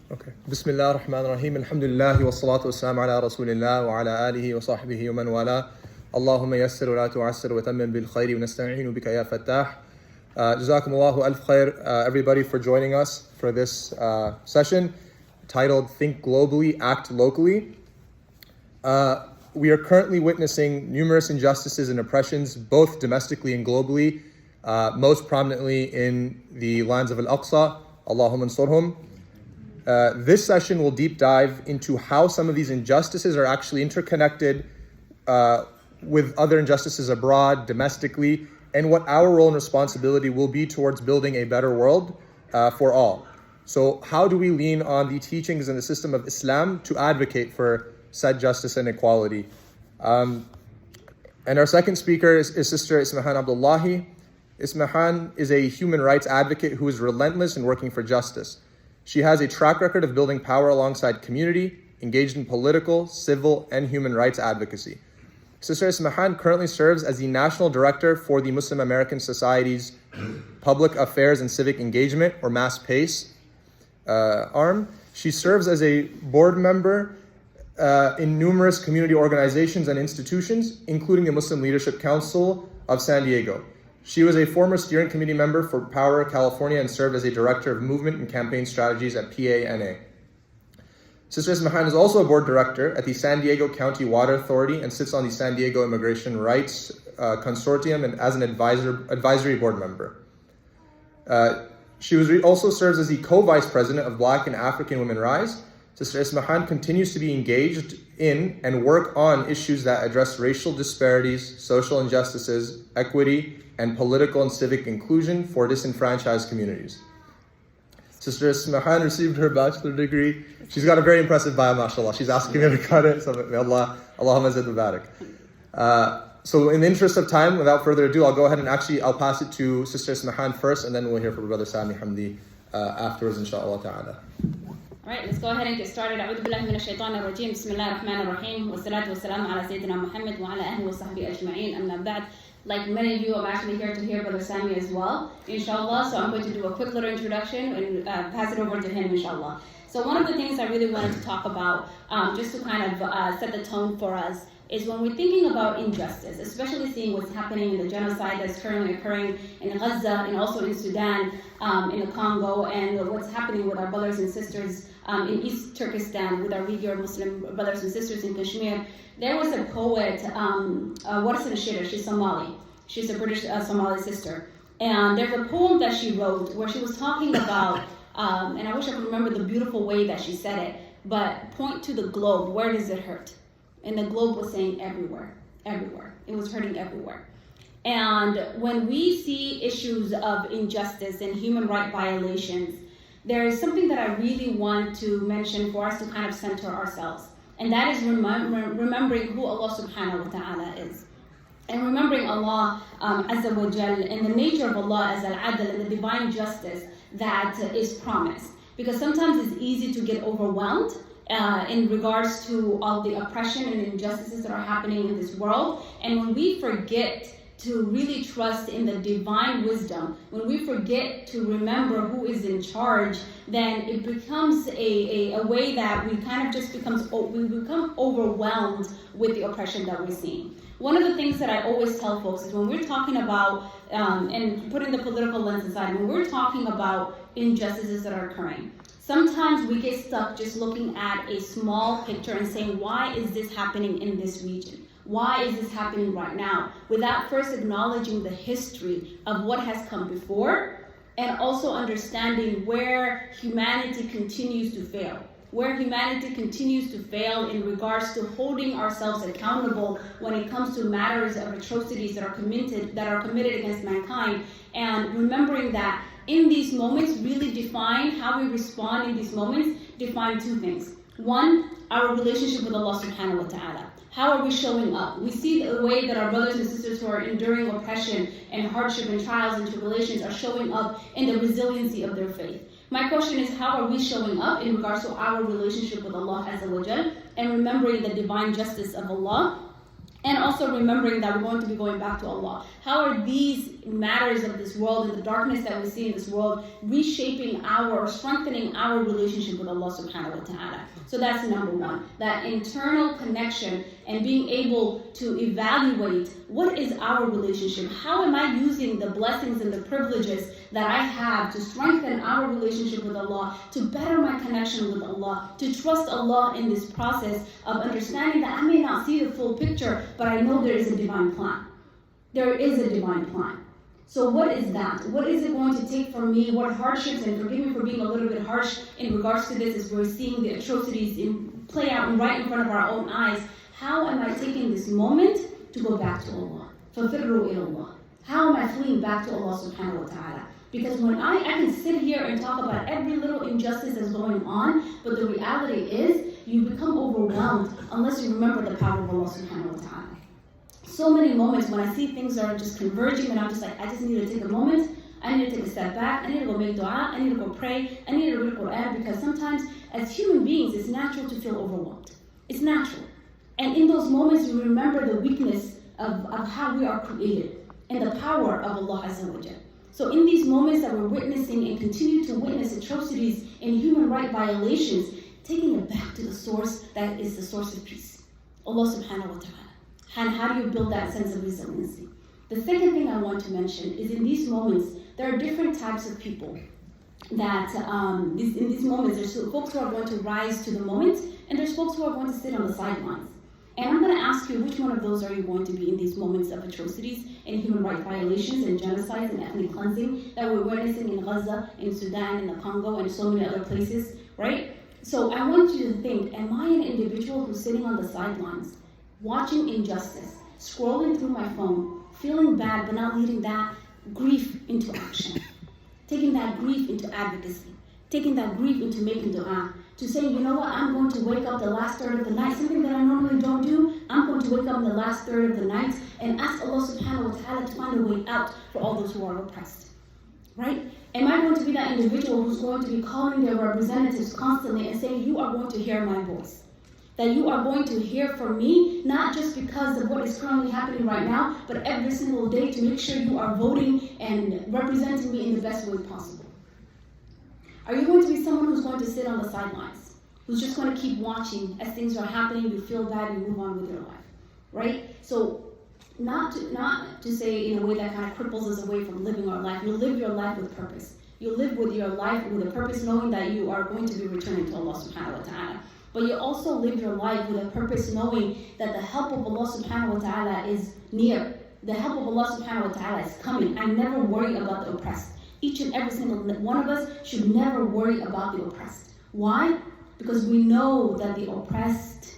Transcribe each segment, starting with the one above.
Okay. Bismillah ar-Rahman ar-Rahim. Alhamdulillah wa salatu wa salam ala Rasulillah wa ala alihi wa sahbihi wa man wala. Allahumma yassir wa la tu'assir wa tammin bil khayri wa nasta'inu bika ya fattah. Jazakumullahu alf khair, everybody, for joining us for this session titled Think Globally, Act Locally. We are currently witnessing numerous injustices and oppressions, both domestically and globally, most prominently in the lands of Al-Aqsa. Allahumma ansurhum. This session will deep dive into how some of these injustices are actually interconnected with other injustices abroad, domestically, and what our role and responsibility will be towards building a better world for all. So how do we lean on the teachings and the system of Islam to advocate for said justice and equality? And our second speaker is Sister Ismahan Abdullahi. Ismahan is a human rights advocate who is relentless in working for justice. She has a track record of building power alongside community, engaged in political, civil, and human rights advocacy. Sister Ismahan currently serves as the National Director for the Muslim American Society's Public Affairs and Civic Engagement, or MAS PACE, arm. She serves as a board member in numerous community organizations and institutions, including the Muslim Leadership Council of San Diego. She was a former steering committee member for Power California and served as a director of movement and campaign strategies at PANA. Sister Ismahan is also a board director at the San Diego County Water Authority and sits on the San Diego Immigration Rights Consortium and as an advisory board member. She also serves as the co-vice president of Black and African Women Rise. Sister Ismahan continues to be engaged in and work on issues that address racial disparities, social injustices, equity, and political and civic inclusion for disenfranchised communities. Sister Ismahan received her bachelor degree. She's got a very impressive bio, mashallah. She's asking me to cut it, so may Allah, Allahumma zid mubarak. So in the interest of time, without further ado, I'll pass it to Sister Ismahan first, and then we'll hear from Brother Sami Hamdi afterwards, inshallah ta'ala. All right, let's go ahead and get started. Abdullahi min ash-shaytan ar-rajim. Bismillah ar-Rahman ar-Rahim. Wa salatu wa salam ala Sayyidina Muhammad wa ala ahli wa sahbihi ajma'in. Amma ba'd. Like many of you, I'm actually here to hear Brother Sami as well, inshallah. So I'm going to do a quick little introduction and pass it over to him, inshallah. So one of the things I really wanted to talk about, just to kind of set the tone for us, is when we're thinking about injustice, especially seeing what's happening in the genocide that's currently occurring in Gaza and also in Sudan, in the Congo, and what's happening with our brothers and sisters in East Turkestan, with our Uyghur Muslim brothers and sisters in Kashmir. There was a poet, Warsan Shira, she's Somali. She's a British Somali sister. And there's a poem that she wrote where she was talking about, and I wish I could remember the beautiful way that she said it, but point to the globe, where does it hurt? And the globe was saying everywhere, everywhere. It was hurting everywhere. And when we see issues of injustice and human rights violations, there is something that I really want to mention for us to kind of center ourselves. And that is remembering who Allah subhanahu wa ta'ala is. And remembering Allah Azza wa Jal and the nature of Allah as Al-Adl and the divine justice that is promised. Because sometimes it's easy to get overwhelmed in regards to all the oppression and injustices that are happening in this world. And when we forget to really trust in the divine wisdom, when we forget to remember who is in charge, then it becomes a way that we kind of just we become overwhelmed with the oppression that we're seeing. One of the things that I always tell folks is when we're talking about, and putting the political lens aside, when we're talking about injustices that are occurring, sometimes we get stuck just looking at a small picture and saying, why is this happening in this region? Why is this happening right now? Without first acknowledging the history of what has come before, and also understanding where humanity continues to fail. Where humanity continues to fail in regards to holding ourselves accountable when it comes to matters of atrocities that are committed against mankind, and remembering that in these moments really define how we respond in these moments, define two things. One, our relationship with Allah subhanahu wa ta'ala. How are we showing up? We see the way that our brothers and sisters who are enduring oppression and hardship and trials and tribulations are showing up in the resiliency of their faith. My question is, how are we showing up in regards to our relationship with Allah Azza wa Jal and remembering the divine justice of Allah And also remembering that we're going to be going back to Allah. How are these matters of this world and the darkness that we see in this world reshaping or strengthening our relationship with Allah subhanahu wa ta'ala? So that's number one. That internal connection and being able to evaluate what is our relationship. How am I using the blessings and the privileges that I have to strengthen our relationship with Allah, to better my connection with Allah, to trust Allah in this process of understanding that I may not see the full picture, but I know there is a divine plan. There is a divine plan. So what is that? What is it going to take from me? What hardships, and forgive me for being a little bit harsh in regards to this, as we're seeing the atrocities play out right in front of our own eyes. How am I taking this moment to go back to Allah? فَفِرُّوا إِلَى اللَّهِ. How am I fleeing back to Allah subhanahu wa ta'ala? Because when I can sit here and talk about every little injustice that's going on, but the reality is you become overwhelmed unless you remember the power of Allah subhanahu wa ta'ala. So many moments when I see things are just converging and I'm just like, I just need to take a moment, I need to take a step back, I need to go make dua, I need to go pray, I need to read Quran, because sometimes as human beings it's natural to feel overwhelmed. It's natural. And in those moments you remember the weakness of how we are created and the power of Allah Azza wa Jal. So in these moments that we're witnessing and continue to witness atrocities and human rights violations, taking it back to the source that is the source of peace, Allah subhanahu wa ta'ala. And how do you build that sense of resiliency? The second thing I want to mention is in these moments, there are different types of people that in these moments, there's folks who are going to rise to the moment, and there's folks who are going to sit on the sidelines. And I'm going to ask you, which one of those are you going to be in these moments of atrocities and human rights violations and genocides and ethnic cleansing that we're witnessing in Gaza, in Sudan, in the Congo, and so many other places, right? So I want you to think, am I an individual who's sitting on the sidelines, watching injustice, scrolling through my phone, feeling bad, but not leading that grief into action, taking that grief into advocacy, taking that grief into making dua, to saying, you know what, I'm going to wake up the last third of the night, something that I normally don't do, I'm going to wake up in the last third of the night and ask Allah subhanahu wa ta'ala to find a way out for all those who are oppressed, right? Am I going to be that individual who's going to be calling their representatives constantly and saying, you are going to hear my voice? That you are going to hear from me, not just because of what is currently happening right now, but every single day to make sure you are voting and representing me in the best way possible. Are you going to be someone who's going to sit on the sidelines, who's just going to keep watching as things are happening, you feel bad, you move on with your life, right? So not to say in a way that kind of cripples us away from living our life. You live your life with purpose. You live with your life with a purpose, knowing that you are going to be returning to Allah subhanahu wa ta'ala. But you also live your life with a purpose, knowing that the help of Allah subhanahu wa ta'ala is near. The help of Allah subhanahu wa ta'ala is coming. I never worry about the oppressed. Each and every single one of us should never worry about the oppressed. Why? Because we know that the oppressed,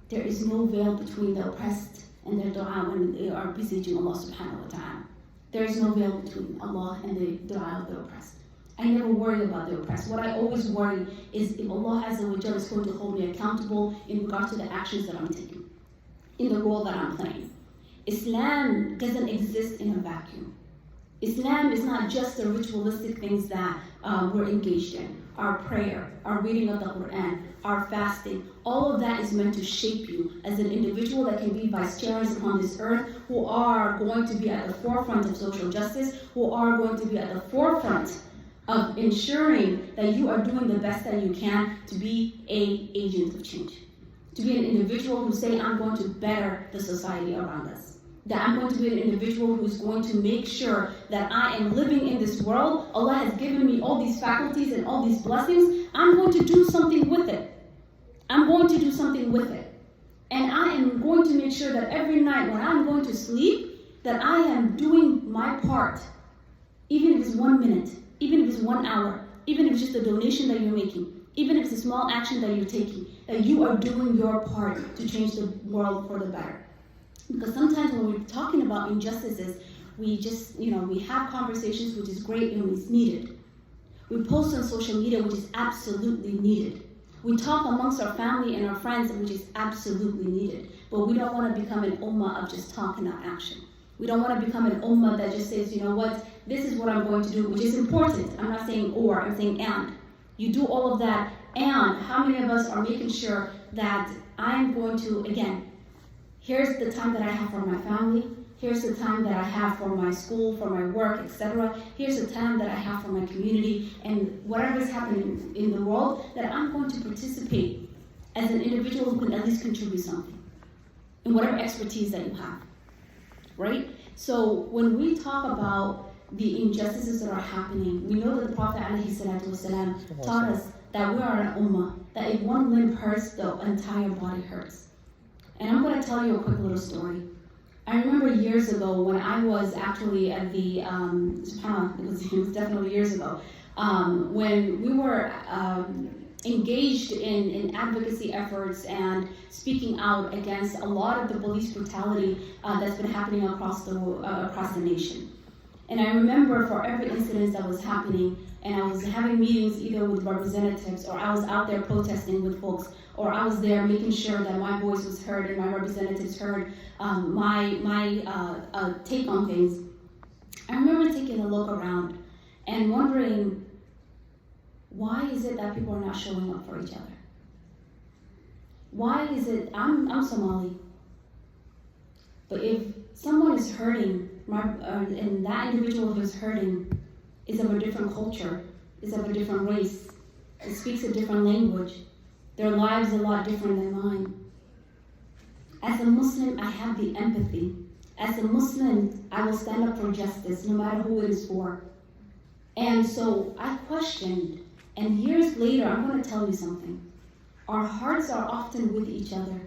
there is no veil between the oppressed and their dua when they are beseeching Allah subhanahu wa ta'ala. There is no veil between Allah and the dua of the oppressed. I never worry about the oppressed. What I always worry is if Allah Azza wa Jalla is going to hold me accountable in regard to the actions that I'm taking, in the role that I'm playing. Islam doesn't exist in a vacuum. Islam is not just the ritualistic things that we're engaged in. Our prayer, our reading of the Quran, our fasting, all of that is meant to shape you as an individual that can be vicegerents upon this earth, who are going to be at the forefront of social justice, who are going to be at the forefront of ensuring that you are doing the best that you can to be an agent of change. To be an individual who say, I'm going to better the society around us. That I'm going to be an individual who's going to make sure that I am living in this world. Allah has given me all these faculties and all these blessings. I'm going to do something with it. I'm going to do something with it. And I am going to make sure that every night when I'm going to sleep, that I am doing my part. Even if it's 1 minute, even if it's 1 hour, even if it's just a donation that you're making, even if it's a small action that you're taking, that you are doing your part to change the world for the better. Because sometimes when we're talking about injustices, we just, we have conversations, which is great and it's needed. We post on social media, which is absolutely needed. We talk amongst our family and our friends, which is absolutely needed. But we don't want to become an ummah of just talk and not action. We don't want to become an ummah that just says, you know what, this is what I'm going to do, which is important. I'm not saying or, I'm saying and. You do all of that, and how many of us are making sure that I'm going to, again, Here's the time that I have for my family. Here's the time that I have for my school, for my work, etc. Here's the time that I have for my community and whatever is happening in the world, that I'm going to participate as an individual who can at least contribute something in whatever expertise that you have, right? So when we talk about the injustices that are happening, we know that the Prophet ﷺ taught us that we are an ummah, that if one limb hurts, the entire body hurts. And I'm going to tell you a quick little story. I remember years ago when I was actually at the, it was definitely years ago, when we were engaged in advocacy efforts and speaking out against a lot of the police brutality that's been happening across the nation. And I remember for every incident that was happening, and I was having meetings either with representatives, or I was out there protesting with folks, or I was there making sure that my voice was heard and my representatives heard my take on things. I remember taking a look around and wondering, why is it that people are not showing up for each other? Why is it, I'm Somali, but if someone is hurting, and that individual who's hurting is of a different culture, is of a different race, it speaks a different language, their lives are a lot different than mine. As a Muslim, I have the empathy. As a Muslim, I will stand up for justice, no matter who it is for. And so I questioned, and years later, I'm going to tell you something. Our hearts are often with each other,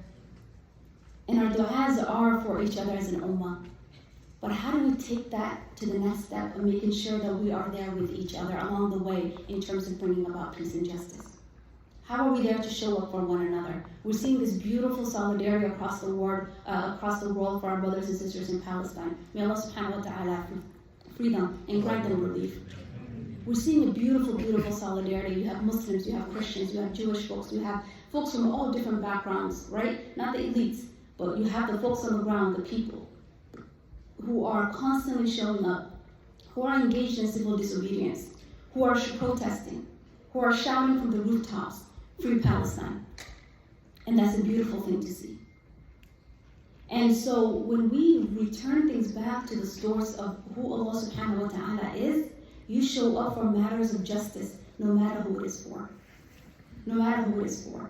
and our du'as are for each other as an ummah. But how do we take that to the next step of making sure that we are there with each other along the way in terms of bringing about peace and justice? How are we there to show up for one another? We're seeing this beautiful solidarity across the world for our brothers and sisters in Palestine. May Allah subhanahu wa ta'ala free them and grant them relief. We're seeing a beautiful, beautiful solidarity. You have Muslims, you have Christians, you have Jewish folks, you have folks from all different backgrounds, right? Not the elites, but you have the folks on the ground, the people, who are constantly showing up, who are engaged in civil disobedience, who are protesting, who are shouting from the rooftops, free Palestine. And that's a beautiful thing to see. And so when we return things back to the source of who Allah subhanahu wa ta'ala is, you show up for matters of justice, no matter who it is for. No matter who it is for.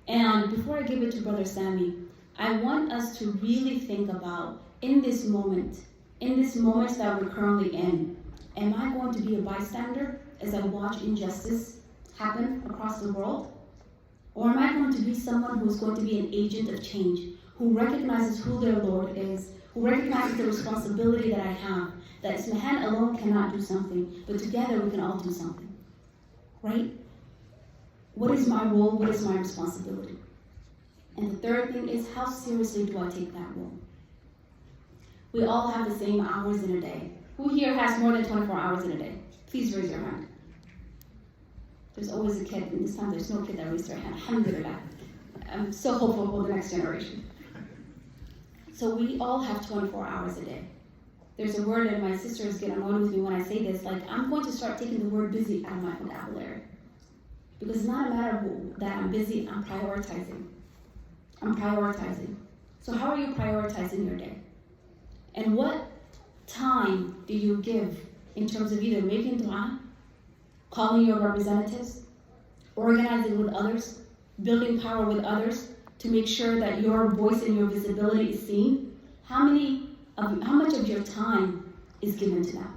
And before I give it to Brother Sami, I want us to really think about, in this moment that we're currently in, am I going to be a bystander as I watch injustice happen across the world? Or am I going to be someone who is going to be an agent of change, who recognizes who their Lord is, who recognizes the responsibility that I have, that Ismahan alone cannot do something, but together we can all do something, right? What is my role? What is my responsibility? And the third thing is, how seriously do I take that role? We all have the same hours in a day. Who here has more than 24 hours in a day? Please raise your hand. There's always a kid, and this time there's no kid that raised their hand. Alhamdulillah. I'm so hopeful for the next generation. So we all have 24 hours a day. There's a word, and my sisters get annoyed with me when I say this, like, I'm going to start taking the word busy out of my vocabulary. Because it's not a matter that I'm busy, I'm prioritizing. I'm prioritizing. So how are you prioritizing your day? And what time do you give in terms of either making dua, calling your representatives, organizing with others, building power with others to make sure that your voice and your visibility is seen? How much of your time is given to that?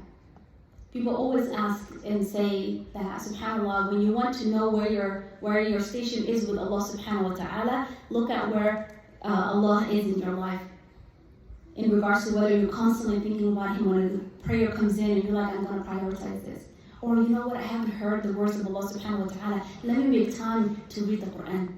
People always ask and say that, subhanAllah, when you want to know where your station is with Allah subhanahu wa ta'ala, look at where Allah is in your life. In regards to whether you're constantly thinking about Him when a prayer comes in and you're like, I'm going to prioritize this. Or, you know what, I haven't heard the words of Allah subhanahu wa ta'ala. Let me make time to read the Quran.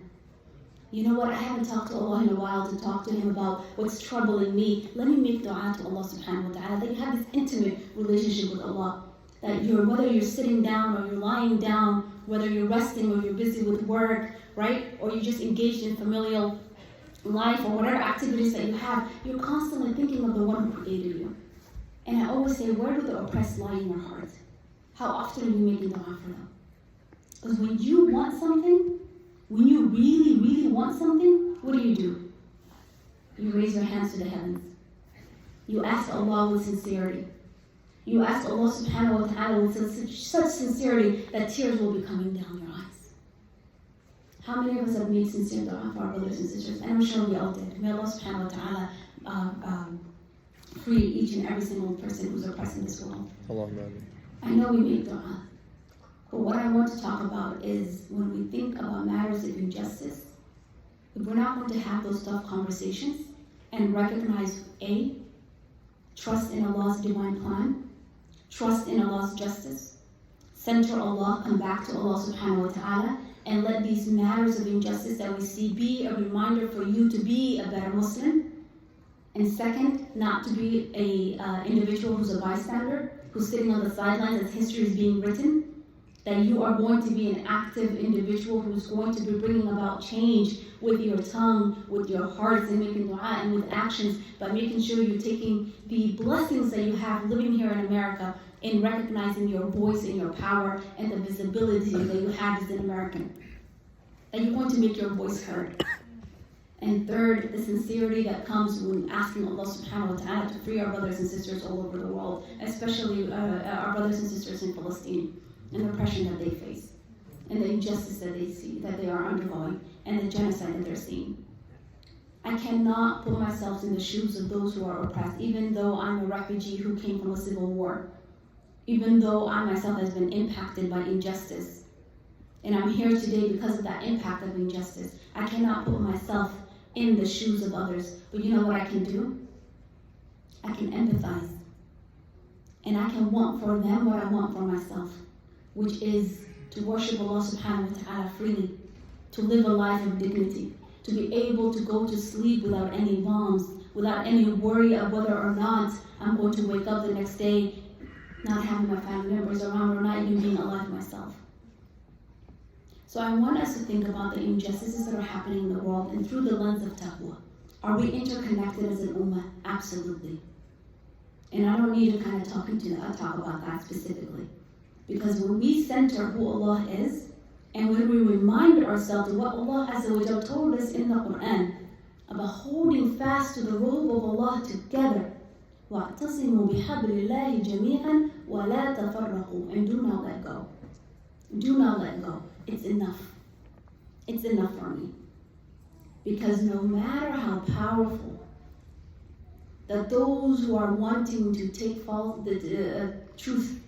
You know what, I haven't talked to Allah in a while to talk to Him about what's troubling me. Let me make dua to Allah subhanahu wa ta'ala. That you have this intimate relationship with Allah. That whether you're sitting down or you're lying down, whether you're resting or you're busy with work, right? Or you're just engaged in familial life or whatever activities that you have, you're constantly thinking of the one who created you. And I always say, where do the oppressed lie in your heart? How often are you making dua for them? Because when you want something, when you really, really want something, what do? You raise your hands to the heavens. You ask Allah with sincerity. You ask Allah subhanahu wa ta'ala with such sincerity that tears will be coming down your eyes. How many of us have made sincere dua for our brothers and sisters? And I'm sure we all did. May Allah subhanahu wa ta'ala free each and every single person who's oppressed in this world. I know we make dua. But what I want to talk about is when we think about matters of injustice, if we're not going to have those tough conversations and recognize A, trust in Allah's divine plan, trust in Allah's justice, center Allah, come back to Allah subhanahu wa ta'ala, and let these matters of injustice that we see be a reminder for you to be a better Muslim. And second, not to be a individual who's a bystander, who's sitting on the sidelines as history is being written. That you are going to be an active individual who's going to be bringing about change with your tongue, with your hearts, and making dua, and with actions, by making sure you're taking the blessings that you have living here in America in recognizing your voice and your power and the visibility that you have as an American. That you're going to make your voice heard. And third, the sincerity that comes when asking Allah subhanahu wa ta'ala to free our brothers and sisters all over the world, especially our brothers and sisters in Palestine, and the oppression that they face, and the injustice that they see, that they are undergoing, and the genocide that they're seeing. I cannot put myself in the shoes of those who are oppressed, even though I'm a refugee who came from a civil war, even though I myself has been impacted by injustice. And I'm here today because of that impact of injustice. I cannot put myself in the shoes of others, but you know what I can do? I can empathize. And I can want for them what I want for myself, which is to worship Allah subhanahu wa ta'ala freely, to live a life of dignity, to be able to go to sleep without any bombs, without any worry of whether or not I'm going to wake up the next day not having my family members around or not even being alive myself. So I want us to think about the injustices that are happening in the world, and through the lens of taqwa. Are we interconnected as an ummah? Absolutely. And I don't need to kind of talk about that specifically. Because when we center who Allah is, and when we remind ourselves of what Allah Azza wa Jalla told us in the Quran, about holding fast to the robe of Allah together, وَاعْتَصِمُوا بِحَبْلِ اللَّهِ جَمِيعًا وَلَا تَفَرَّقُوا, and do not let go. Do not let go. It's enough. It's enough for me. Because no matter how powerful that those who are wanting to take truth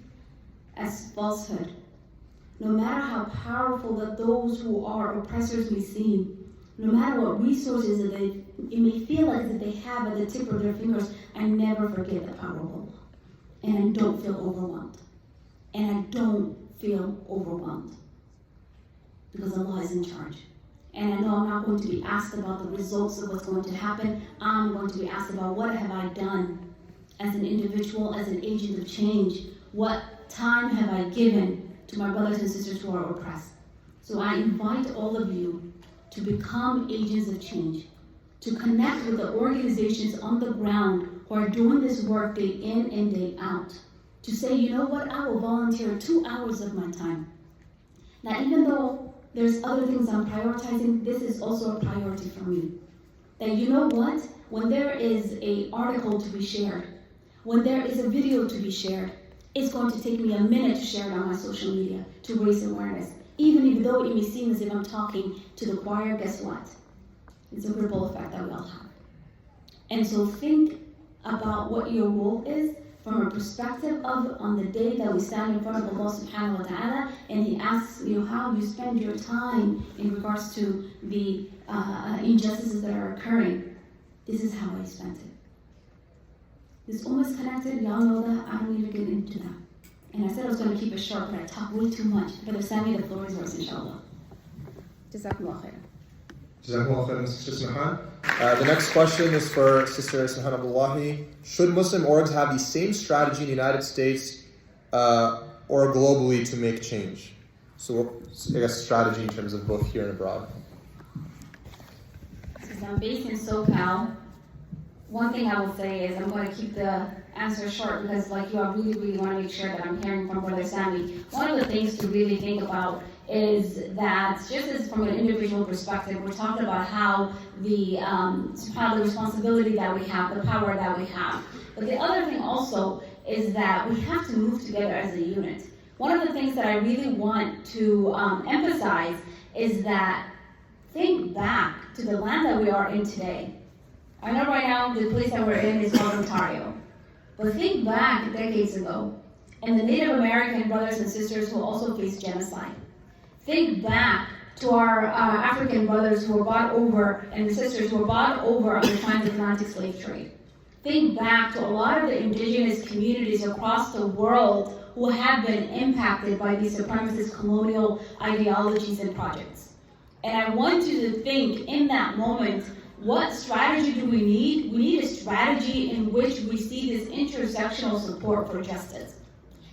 as falsehood, no matter how powerful that those who are oppressors may seem, no matter what resources that it may feel like that they have at the tip of their fingers, I never forget the power of Allah. And I don't feel overwhelmed. And I don't feel overwhelmed. Because Allah is in charge. And I know I'm not going to be asked about the results of what's going to happen. I'm going to be asked about what have I done as an individual, as an agent of change. What time have I given to my brothers and sisters who are oppressed? So I invite all of you to become agents of change, to connect with the organizations on the ground who are doing this work day in and day out, to say, you know what, I will volunteer 2 hours of my time. Now, even though there's other things I'm prioritizing, this is also a priority for me. That you know what, when there is an article to be shared, when there is a video to be shared, it's going to take me a minute to share it on my social media to raise awareness. Even though it may seem as if I'm talking to the choir, guess what? It's a ripple effect that we all have. And so think about what your role is from a perspective of on the day that we stand in front of Allah subhanahu wa ta'ala, and He asks you how you spend your time in regards to the injustices that are occurring. This is how I spent it. This almost connected, y'all know that, I don't need to get into that. And I said I was going to keep it short, but I talk way too much. Brother Sami, the floor is yours, inshallah. Jazakumullah khair. Jazakumullah khair, Sister Ismahan. The next question is for Sister Ismahan Abdullahi. Should Muslim orgs have the same strategy in the United States or globally to make change? So I guess strategy in terms of both here and abroad. Since I'm based in SoCal, one thing I will say is I'm going to keep the answer short because I really want to make sure that I'm hearing from Brother Sami. One of the things to really think about is that just as from an individual perspective, we're talking about how the responsibility that we have, the power that we have. But the other thing also is that we have to move together as a unit. One of the things that I really want to emphasize is that think back to the land that we are in today. I know right now the place that we're in is called Ontario, but think back decades ago and the Native American brothers and sisters who also faced genocide. Think back to our African brothers who were bought over and sisters who were bought over on the transatlantic slave trade. Think back to a lot of the indigenous communities across the world who have been impacted by these supremacist colonial ideologies and projects. And I want you to think in that moment, what strategy do we need? We need a strategy in which we see this intersectional support for justice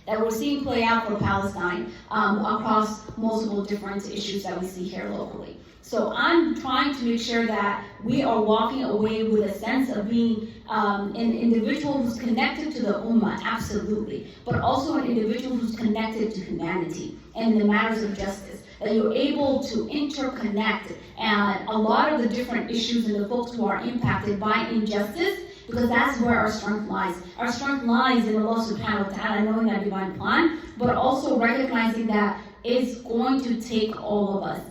that we're seeing play out for Palestine across multiple different issues that we see here locally. So I'm trying to make sure that we are walking away with a sense of being an individual who's connected to the Ummah, absolutely, but also an individual who's connected to humanity and the matters of justice, that you're able to interconnect and a lot of the different issues and the folks who are impacted by injustice, because that's where our strength lies. Our strength lies in Allah subhanahu wa ta'ala, knowing that divine plan, but also recognizing that it's going to take all of us.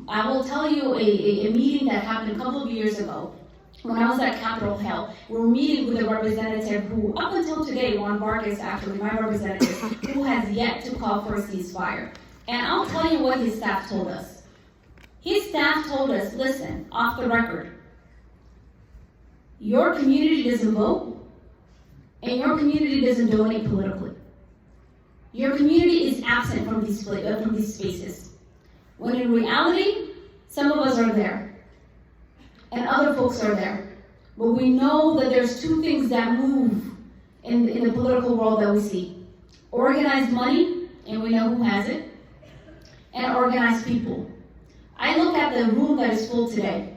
I will tell you a meeting that happened a couple of years ago when I was at Capitol Hill. We were meeting with a representative who, up until today, Juan Vargas, actually, my representative, who has yet to call for a ceasefire. And I'll tell you what his staff told us. His staff told us, listen, off the record, your community doesn't vote, and your community doesn't donate politically. Your community is absent from these spaces. When in reality, some of us are there, and other folks are there. But we know that there's two things that move in the political world that we see. Organized money, and we know who has it, and organized people. I look at the room that is full today.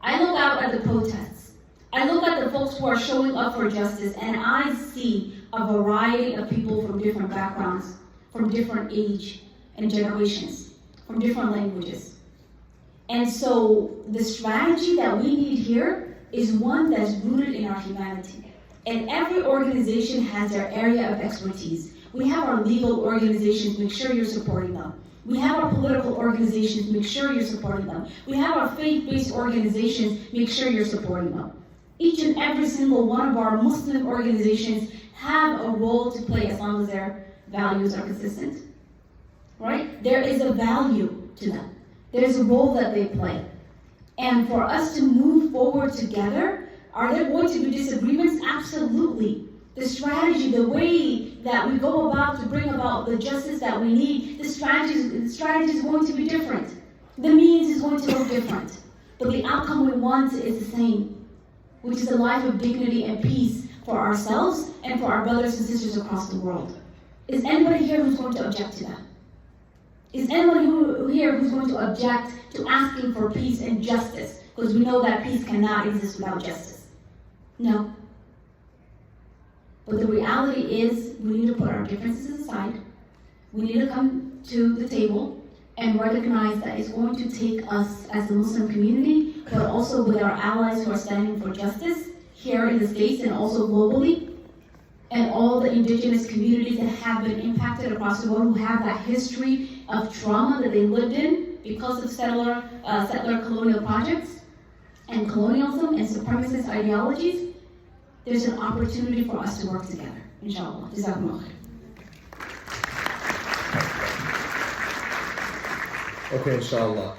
I look out at the protests. I look at the folks who are showing up for justice, and I see a variety of people from different backgrounds, from different age and generations, from different languages. And so the strategy that we need here is one that's rooted in our humanity. And every organization has their area of expertise. We have our legal organizations, make sure you're supporting them. We have our political organizations, make sure you're supporting them. We have our faith-based organizations, make sure you're supporting them. Each and every single one of our Muslim organizations have a role to play as long as their values are consistent. Right? There is a value to them. There's a role that they play. And for us to move forward together, are there going to be disagreements? Absolutely. The strategy, the way that we go about to bring about the justice that we need, the strategy is going to be different. The means is going to look different. But the outcome we want is the same, which is a life of dignity and peace for ourselves and for our brothers and sisters across the world. Is anybody here who's going to object to that? Is anybody here who's going to object to asking for peace and justice? Because we know that peace cannot exist without justice. No. But the reality is we need to put our differences aside. We need to come to the table and recognize that it's going to take us as a Muslim community, but also with our allies who are standing for justice here in the States and also globally, and all the indigenous communities that have been impacted across the world, who have that history of trauma that they lived in because of settler colonial projects and colonialism and supremacist ideologies. There's an opportunity for us to work together, inshallah. Jazakumullah khair. Okay, inshallah.